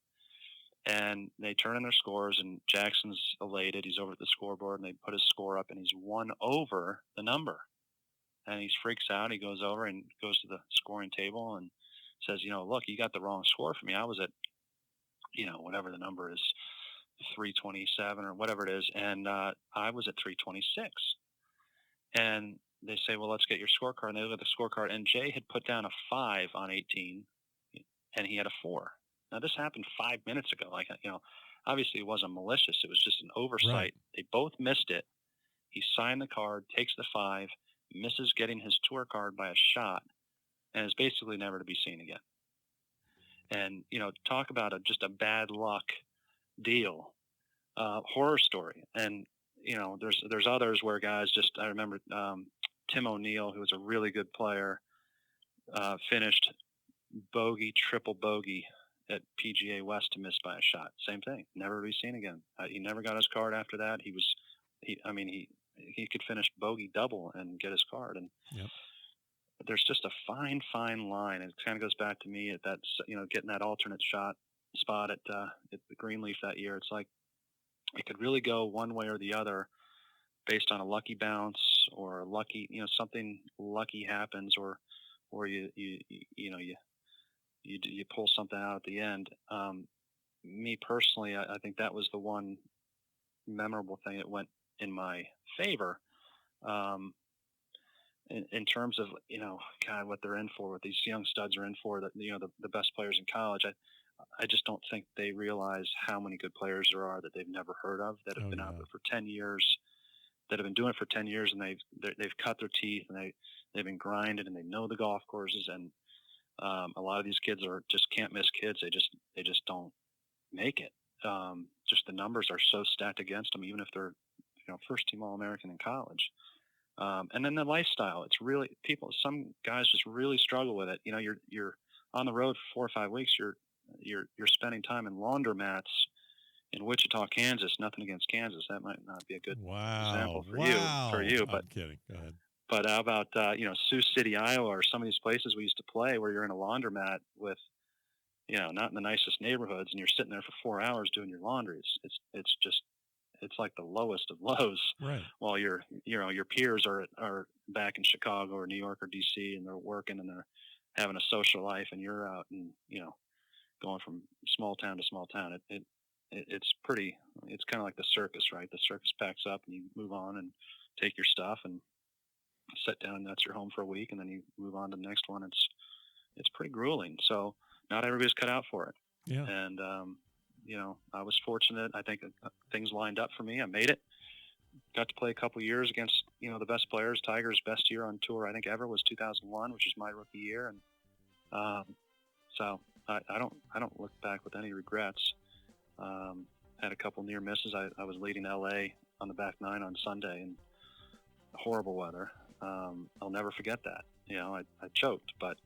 And they turn in their scores, and Jackson's elated. He's over at the scoreboard, and they put his score up, and he's 1 over the number. And he freaks out. He goes over and goes to the scoring table and says, look, you got the wrong score for me. I was at, whatever the number is, 327 or whatever it is, and I was at 326. And they say, well, let's get your scorecard. And they look at the scorecard, and Jay had put down a 5 on 18, and he had a 4. Now, this happened 5 minutes ago. Obviously it wasn't malicious. It was just an oversight. Right. They both missed it. He signed the card, takes the 5, misses getting his tour card by a shot, and is basically never to be seen again. And, talk about just a bad luck deal, horror story. And, there's others where guys I remember Tim O'Neill, who was a really good player, finished bogey, triple bogey at PGA West to miss by a shot. Same thing, never to be seen again. He never got his card after that. He could finish bogey double and get his card. And yep. There's just a fine line. And it kind of goes back to me at that, getting that alternate spot at the Greenleaf that year. It's like it could really go one way or the other based on a lucky bounce or a lucky, something lucky happens, or you pull something out at the end. Me personally, I think that was the one memorable thing that went in my favor. In terms of, God, what they're in for, what these young studs are in for, that, the best players in college, I just don't think they realize how many good players there are that they've never heard of, that have been out there for 10 years, that have been doing it for 10 years, and they've cut their teeth, and they've been grinding, and they know the golf courses. And a lot of these kids just can't miss kids. They just don't make it. Just the numbers are so stacked against them, even if they're, first team All-American in college. And then the lifestyle, it's really some guys just really struggle with it. You're on the road for 4 or 5 weeks. You're spending time in laundromats in Wichita, Kansas. Nothing against Kansas. That might not be a good example for you. But I'm kidding. Go ahead. But how about, Sioux City, Iowa, or some of these places we used to play where you're in a laundromat with, not in the nicest neighborhoods, and you're sitting there for 4 hours doing your laundry. It's like the lowest of lows. Right. While your peers are back in Chicago or New York or DC, and they're working and they're having a social life, and you're out and, going from small town to small town. It's kind of like the circus, right? The circus packs up and you move on and take your stuff and sit down, and that's your home for a week, and then you move on to the next one. It's pretty grueling. So not everybody's cut out for it. Yeah. And, I was fortunate. I think things lined up for me. I made it. Got to play a couple years against, the best players. Tiger's best year on tour, I think, ever was 2001, which is my rookie year. And so I don't look back with any regrets. Had a couple near misses. I was leading LA on the back nine on Sunday in horrible weather. I'll never forget that. I choked, but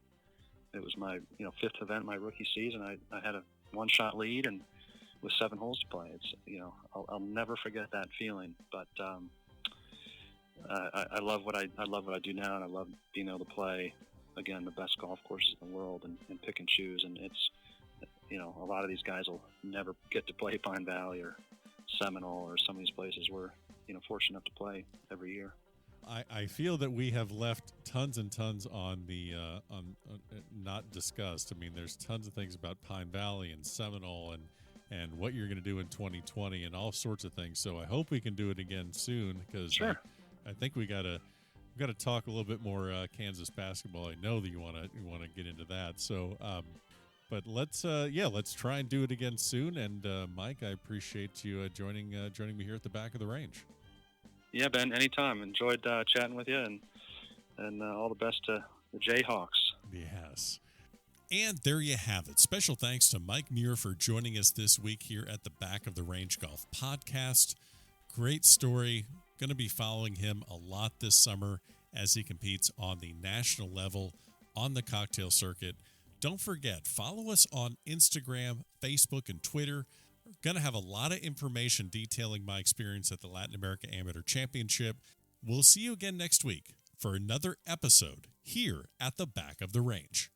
it was my 5th event my rookie season. I had a 1-shot lead and with 7 holes to play. It's I'll never forget that feeling. But I love what I do now, and I love being able to play again the best golf courses in the world and pick and choose. And it's a lot of these guys will never get to play Pine Valley or Seminole or some of these places we're fortunate enough to play every year. I feel that we have left tons and tons on the on not discussed. I mean, there's tons of things about Pine Valley and Seminole and what you're going to do in 2020 and all sorts of things. So I hope we can do it again soon, because sure. I think we got to We've got to talk a little bit more Kansas basketball. I know that you want to get into that. So, but let's try and do it again soon. And Mike, I appreciate you joining me here at the back of the range. Yeah, Ben, anytime. Enjoyed chatting with you, and all the best to the Jayhawks. Yes. And there you have it. Special thanks to Mike Muehr for joining us this week here at the Back of the Range Golf Podcast. Great story. Going to be following him a lot this summer as he competes on the national level on the cocktail circuit. Don't forget, follow us on Instagram, Facebook, and Twitter. We're going to have a lot of information detailing my experience at the Latin America Amateur Championship. We'll see you again next week for another episode here at the Back of the Range.